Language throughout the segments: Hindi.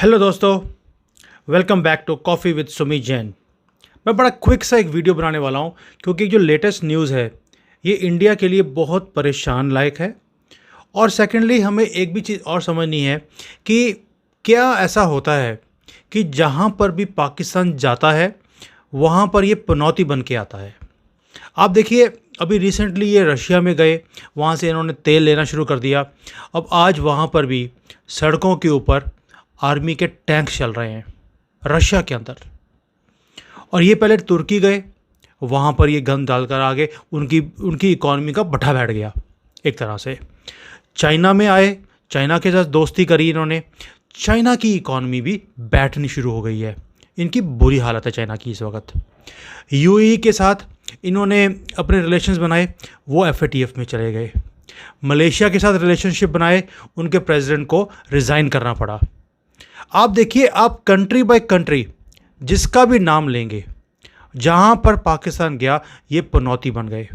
हेलो दोस्तों, welcome back to coffee with Sumi Jain. मैं बड़ा क्विक सा एक वीडियो बनाने वाला हूँ क्योंकि जो लेटेस्ट न्यूज़ है ये इंडिया के लिए बहुत परेशान लायक है। और सेकेंडली हमें एक भी चीज़ और समझनी है कि क्या ऐसा होता है कि जहाँ पर भी पाकिस्तान जाता है वहाँ पर ये पनौती बन के आता है। आप देखिए, अभी रिसेंटली ये रशिया में गए, वहाँ से इन्होंने तेल लेना शुरू कर दिया। अब आज वहाँ पर भी सड़कों के ऊपर आर्मी के टैंक चल रहे हैं रशिया के अंदर। और ये पहले तुर्की गए, वहाँ पर ये गन डालकर आ गए, उनकी इकॉनमी का भट्ठा बैठ गया एक तरह से। चाइना में आए, चाइना के साथ दोस्ती करी इन्होंने, चाइना की इकॉनमी भी बैठनी शुरू हो गई है। इनकी बुरी हालत है चाइना की इस वक्त। यूएई के साथ इन्होंने अपने रिलेशंस बनाए, वो एफएटीएफ में चले गए। मलेशिया के साथ रिलेशनशिप बनाए, उनके प्रेसिडेंट को रिज़ाइन करना पड़ा। आप देखिए, आप कंट्री बाय कंट्री जिसका भी नाम लेंगे, जहाँ पर पाकिस्तान गया ये पनौती बन गए।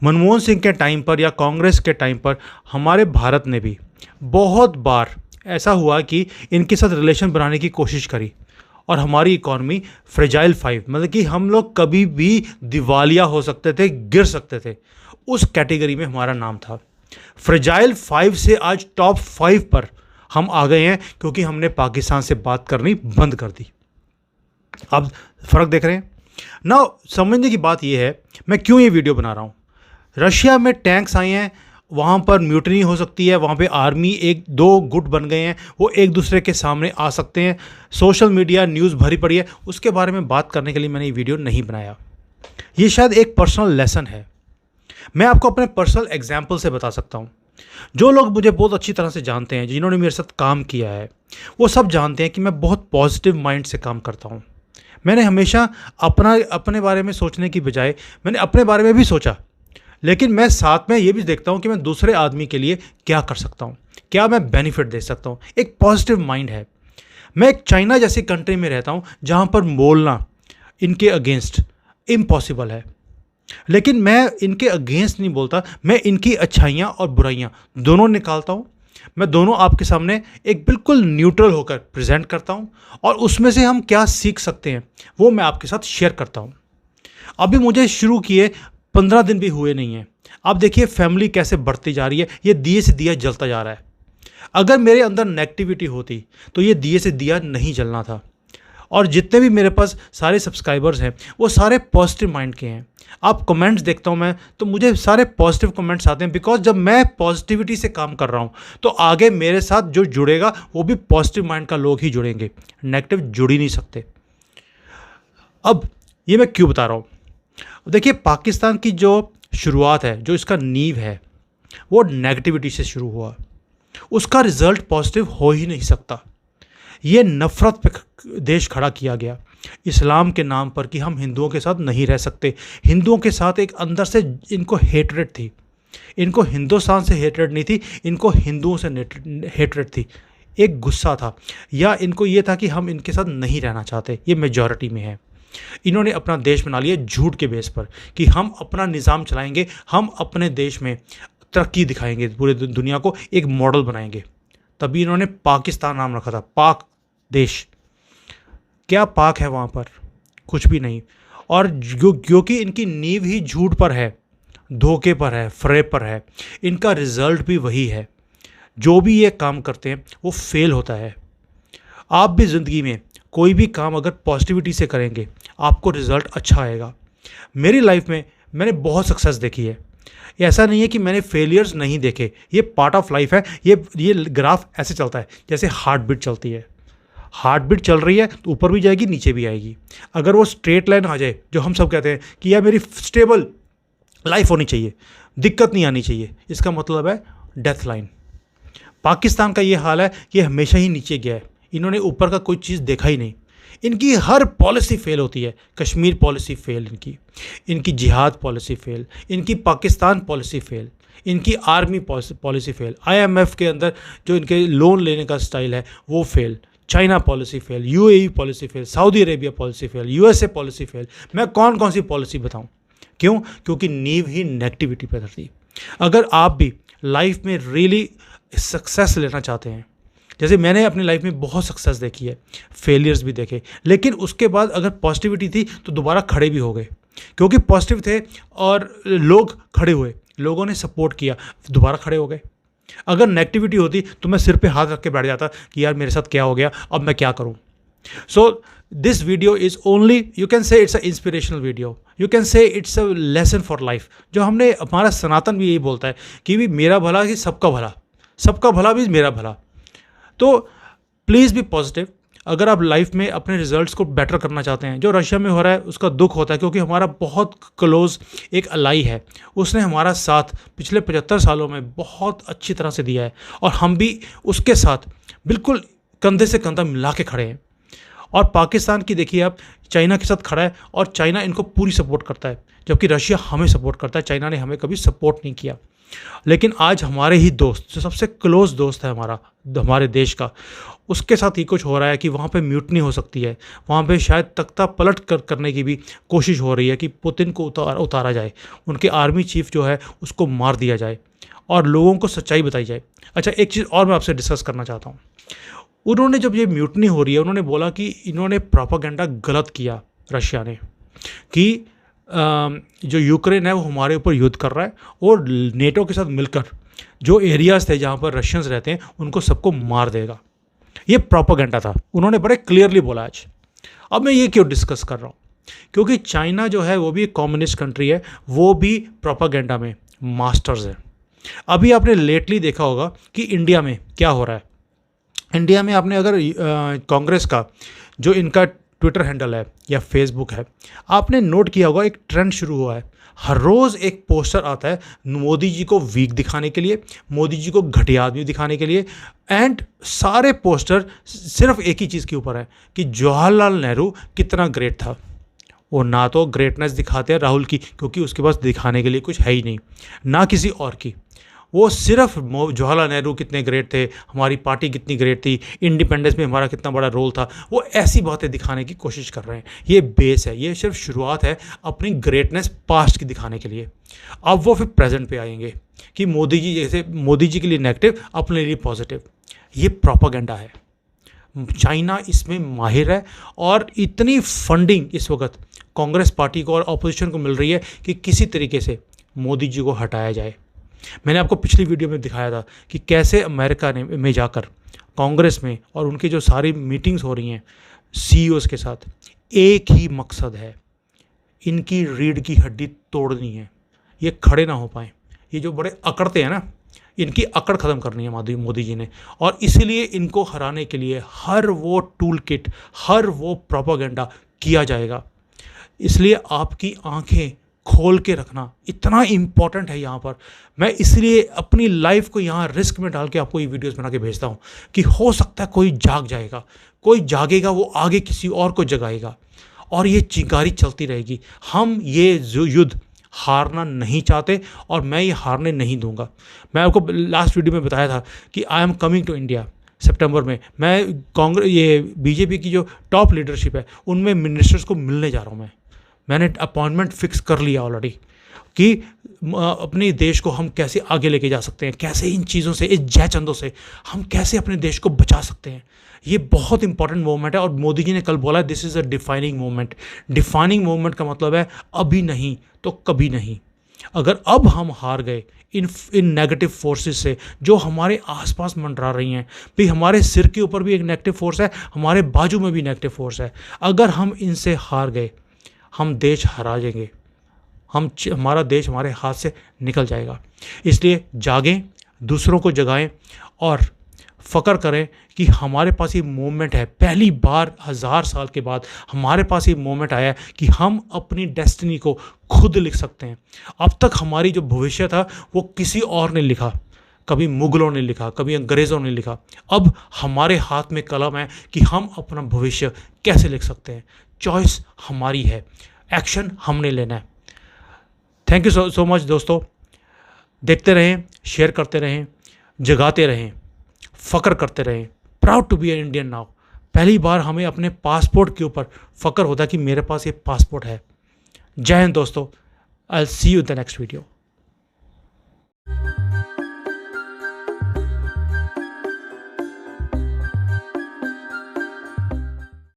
मनमोहन सिंह के टाइम पर या कांग्रेस के टाइम पर हमारे भारत ने भी बहुत बार ऐसा हुआ कि इनके साथ रिलेशन बनाने की कोशिश करी और हमारी इकॉनमी फ्रेजाइल 5, मतलब कि हम लोग कभी भी दिवालिया हो सकते थे, गिर सकते थे, उस कैटेगरी में हमारा नाम था। फ्रेजाइल 5 से आज टॉप 5 पर हम आ गए हैं क्योंकि हमने पाकिस्तान से बात करनी बंद कर दी। अब फ़र्क देख रहे हैं ना। समझने की बात यह है, मैं क्यों ये वीडियो बना रहा हूँ। रशिया में टैंक्स आए हैं, वहाँ पर म्यूटनी हो सकती है, वहाँ पे आर्मी एक दो गुट बन गए हैं, वो एक दूसरे के सामने आ सकते हैं। सोशल मीडिया न्यूज़ भरी पड़ी है, उसके बारे में बात करने के लिए मैंने ये वीडियो नहीं बनाया। ये शायद एक पर्सनल लेसन है, मैं आपको अपने पर्सनल एग्जाम्पल से बता सकता हूँ। जो लोग मुझे बहुत अच्छी तरह से जानते हैं, जिन्होंने मेरे साथ काम किया है, वो सब जानते हैं कि मैं बहुत पॉजिटिव माइंड से काम करता हूँ। मैंने हमेशा अपने बारे में सोचने की बजाय मैंने अपने बारे में भी सोचा, लेकिन मैं साथ में ये भी देखता हूँ कि मैं दूसरे आदमी के लिए क्या कर सकता हूँ, क्या मैं बेनिफिट दे सकता हूँ। एक पॉजिटिव माइंड है। मैं एक चाइना जैसी कंट्री में रहता हूँ जहाँ पर बोलना इनके अगेंस्ट इम्पॉसिबल है, लेकिन मैं इनके अगेंस्ट नहीं बोलता, मैं इनकी अच्छाइयाँ और बुराइयाँ दोनों निकालता हूँ। मैं दोनों आपके सामने एक बिल्कुल न्यूट्रल होकर प्रेजेंट करता हूँ और उसमें से हम क्या सीख सकते हैं वो मैं आपके साथ शेयर करता हूँ। अभी मुझे शुरू किए 15 दिन भी हुए नहीं हैं। आप देखिए फैमिली कैसे बढ़ती जा रही है, ये दिए से दिया जलता जा रहा है। अगर मेरे अंदर नेगेटिविटी होती तो ये दिए से दिया नहीं जलना था। और जितने भी मेरे पास सारे सब्सक्राइबर्स हैं वो सारे पॉजिटिव माइंड के हैं। आप कमेंट्स देखता हूँ मैं, तो मुझे सारे पॉजिटिव कमेंट्स आते हैं, बिकॉज जब मैं पॉजिटिविटी से काम कर रहा हूँ तो आगे मेरे साथ जो जुड़ेगा वो भी पॉजिटिव माइंड का लोग ही जुड़ेंगे, नेगेटिव जुड़ ही नहीं सकते। अब ये मैं क्यों बता रहा हूँ, देखिए पाकिस्तान की जो शुरुआत है, जो इसका नींव है, वो नेगेटिविटी से शुरू हुआ। उसका रिजल्ट पॉजिटिव हो ही नहीं सकता। ये नफ़रत पे देश खड़ा किया गया इस्लाम के नाम पर कि हम हिंदुओं के साथ नहीं रह सकते। हिंदुओं के साथ एक अंदर से इनको हेटरेट थी। इनको हिंदुस्तान से हेटरेट नहीं थी, इनको हिंदुओं से हेटरेट थी। एक गुस्सा था, या इनको ये था कि हम इनके साथ नहीं रहना चाहते। ये मेजॉरिटी में है। इन्होंने अपना देश बना लिया झूठ के बेस पर कि हम अपना निज़ाम चलाएंगे, हम अपने देश में तरक्की दिखाएंगे, पूरे दुनिया को एक मॉडल बनाएंगे। तभी इन्होंने पाकिस्तान नाम रखा था, पाक देश। क्या पाक है वहाँ पर? कुछ भी नहीं। और क्योंकि इनकी नींव ही झूठ पर है, धोखे पर है, फ्रेब पर है, इनका रिजल्ट भी वही है। जो भी ये काम करते हैं वो फेल होता है। आप भी ज़िंदगी में कोई भी काम अगर पॉजिटिविटी से करेंगे आपको रिज़ल्ट अच्छा आएगा। मेरी लाइफ में मैंने बहुत सक्सेस देखी है। ऐसा नहीं है कि मैंने फेलियर्स नहीं देखे, ये पार्ट ऑफ लाइफ है। ये ग्राफ ऐसे चलता है जैसे हार्ट बीट चलती है। हार्ट बीट चल रही है तो ऊपर भी जाएगी, नीचे भी आएगी। अगर वो स्ट्रेट लाइन आ जाए, जो हम सब कहते हैं कि यार मेरी स्टेबल लाइफ होनी चाहिए, दिक्कत नहीं आनी चाहिए, इसका मतलब है डेथ लाइन। पाकिस्तान का ये हाल है कि हमेशा ही नीचे गया है। इन्होंने ऊपर का कोई चीज़ देखा ही नहीं। इनकी हर पॉलिसी फेल होती है। कश्मीर पॉलिसी फेल, इनकी जिहाद पॉलिसी फेल, इनकी पाकिस्तान पॉलिसी फेल, इनकी आर्मी पॉलिसी फेल, IMF के अंदर जो इनके लोन लेने का स्टाइल है वो fail, China policy fail, UAE policy fail, Saudi Arabia policy fail, USA policy fail. मैं कौन कौन सी पॉलिसी बताऊं? क्यों? क्योंकि नींव ही नेगेटिविटी पर थी। अगर आप भी लाइफ में रियली सक्सेस लेना चाहते हैं जैसे मैंने अपनी लाइफ में बहुत सक्सेस देखी है, फेलियर्स भी देखे, लेकिन उसके बाद अगर पॉजिटिविटी थी तो दोबारा खड़े भी हो गए, क्योंकि पॉजिटिव थे और लोग खड़े हुए, लोगों ने सपोर्ट किया, दोबारा खड़े हो गए। अगर नेगेटिविटी होती तो मैं सिर पे हाथ रख के बैठ जाता कि यार मेरे साथ क्या हो गया, अब मैं क्या करूं। So this video is only, you can say it's a inspirational video, you can say it's a lesson for life. जो हमने, हमारा सनातन भी यही बोलता है कि भी मेरा भला कि सबका भला, सबका भला भी मेरा भला। तो प्लीज़ बी पॉजिटिव। अगर आप लाइफ में अपने रिजल्ट्स को बेटर करना चाहते हैं, जो रशिया में हो रहा है उसका दुख होता है, क्योंकि हमारा बहुत क्लोज एक अलाई है, उसने हमारा साथ पिछले 75 सालों में बहुत अच्छी तरह से दिया है, और हम भी उसके साथ बिल्कुल कंधे से कंधा मिला के खड़े हैं। और पाकिस्तान की देखिए आप, चाइना के साथ खड़ा है और चाइना इनको पूरी सपोर्ट करता है, जबकि रशिया हमें सपोर्ट करता है, चाइना ने हमें कभी सपोर्ट नहीं किया। लेकिन आज हमारे ही दोस्त, जो सबसे क्लोज दोस्त है हमारा, हमारे देश का, उसके साथ ही कुछ हो रहा है कि वहाँ पे म्यूटनी हो सकती है, वहाँ पे शायद तख्ता पलट करने की भी कोशिश हो रही है कि पुतिन को उतारा जाए, उनके आर्मी चीफ जो है उसको मार दिया जाए और लोगों को सच्चाई बताई जाए। अच्छा, एक चीज़ और मैं आपसे डिस्कस करना चाहता हूँ। उन्होंने जब ये म्यूटनी हो रही है, उन्होंने बोला कि इन्होंने प्रोपागेंडा गलत किया रशिया ने, कि जो यूक्रेन है वो हमारे ऊपर युद्ध कर रहा है और नेटो के साथ मिलकर जो एरियाज़ थे जहाँ पर रशियंस रहते हैं उनको सबको मार देगा। ये प्रोपागेंडा था, उन्होंने बड़े क्लियरली बोला आज। अब मैं ये क्यों डिस्कस कर रहा हूँ, क्योंकि चाइना जो है वो भी एक कम्युनिस्ट कंट्री है, वो भी प्रोपागेंडा में मास्टर्स है। अभी आपने लेटली देखा होगा कि इंडिया में क्या हो रहा है। इंडिया में आपने अगर कांग्रेस का जो इनका ट्विटर हैंडल है या फेसबुक है, आपने नोट किया होगा एक ट्रेंड शुरू हुआ है। हर रोज़ एक पोस्टर आता है मोदी जी को वीक दिखाने के लिए, मोदी जी को घटिया आदमी दिखाने के लिए, एंड सारे पोस्टर सिर्फ एक ही चीज़ के ऊपर है कि जवाहरलाल नेहरू कितना ग्रेट था। वो ना तो ग्रेटनेस दिखाते हैं राहुल की, क्योंकि उसके पास दिखाने के लिए कुछ है ही नहीं, ना किसी और की। वो सिर्फ जवाहरलाल नेहरू कितने ग्रेट थे, हमारी पार्टी कितनी ग्रेट थी, इंडिपेंडेंस में हमारा कितना बड़ा रोल था, वो ऐसी बातें दिखाने की कोशिश कर रहे हैं। ये बेस है, ये सिर्फ शुरुआत है अपनी ग्रेटनेस पास्ट की दिखाने के लिए। अब वो फिर प्रेजेंट पे आएंगे कि मोदी जी जैसे, मोदी जी के लिए नेगेटिव, अपने लिए पॉजिटिव। ये प्रोपागेंडा है। चाइना इसमें माहिर है और इतनी फंडिंग इस वक्त कांग्रेस पार्टी को और अपोजिशन को मिल रही है कि किसी तरीके से मोदी जी को हटाया जाए। मैंने आपको पिछली वीडियो में दिखाया था कि कैसे अमेरिका में जाकर कांग्रेस में और उनकी जो सारी मीटिंग्स हो रही हैं सीईओज़ के साथ, एक ही मकसद है, इनकी रीढ़ की हड्डी तोड़नी है, ये खड़े ना हो पाएँ। ये जो बड़े अकड़ते हैं ना, इनकी अकड़ ख़त्म करनी है मोदी जी ने, और इसीलिए इनको हराने के लिए हर वो टूल किट, हर वो प्रोपागेंडा किया जाएगा। इसलिए आपकी आंखें खोल के रखना इतना इम्पॉर्टेंट है यहाँ पर। मैं इसलिए अपनी लाइफ को यहाँ रिस्क में डाल के आपको ये वीडियोस बना के भेजता हूँ कि हो सकता है कोई जाग जाएगा, कोई जागेगा, वो आगे किसी और को जगाएगा और ये चिंगारी चलती रहेगी। हम ये जो युद्ध हारना नहीं चाहते और मैं ये हारने नहीं दूंगा। मैं आपको लास्ट वीडियो में बताया था कि I am coming to India सितंबर में। मैं कांग्रेस, ये बीजेपी की जो टॉप लीडरशिप है उनमें मिनिस्टर्स को मिलने जा रहा हूँ। मैंने अपॉइंटमेंट फिक्स कर लिया ऑलरेडी कि अपने देश को हम कैसे आगे लेके जा सकते हैं, कैसे इन चीज़ों से, इस जय चंदों से हम कैसे अपने देश को बचा सकते हैं। ये बहुत इंपॉर्टेंट मोमेंट है और मोदी जी ने कल बोला this is a defining moment. Defining moment का मतलब है अभी नहीं तो कभी नहीं। अगर अब हम हार गए इन नेगेटिव फोर्सेस से जो हमारे आसपास मंडरा रही हैं, भाई हमारे सिर के ऊपर भी एक नेगेटिव फोर्स है, हमारे बाजू में भी नेगेटिव फोर्स है, अगर हम इनसे हार गए हम देश हरा जाएंगे, हमारा देश हमारे हाथ से निकल जाएगा। इसलिए जागें, दूसरों को जगाएं और फ़क्र करें कि हमारे पास ये मोमेंट है। पहली बार 1000 साल के बाद हमारे पास ये मोमेंट आया है कि हम अपनी डेस्टिनी को खुद लिख सकते हैं। अब तक हमारी जो भविष्य था वो किसी और ने लिखा, कभी मुगलों ने लिखा, कभी अंग्रेज़ों ने लिखा। अब हमारे हाथ में कलम है कि हम अपना भविष्य कैसे लिख सकते हैं। चॉइस हमारी है, एक्शन हमने लेना है। थैंक यू सो मच दोस्तों। देखते रहें, शेयर करते रहें, जगाते रहें, फ़क्र करते रहें। Proud to be an Indian now. पहली बार हमें अपने पासपोर्ट के ऊपर फ़क्र होता है कि मेरे पास ये पासपोर्ट है। जय हिंद दोस्तों। I will see you in the next video.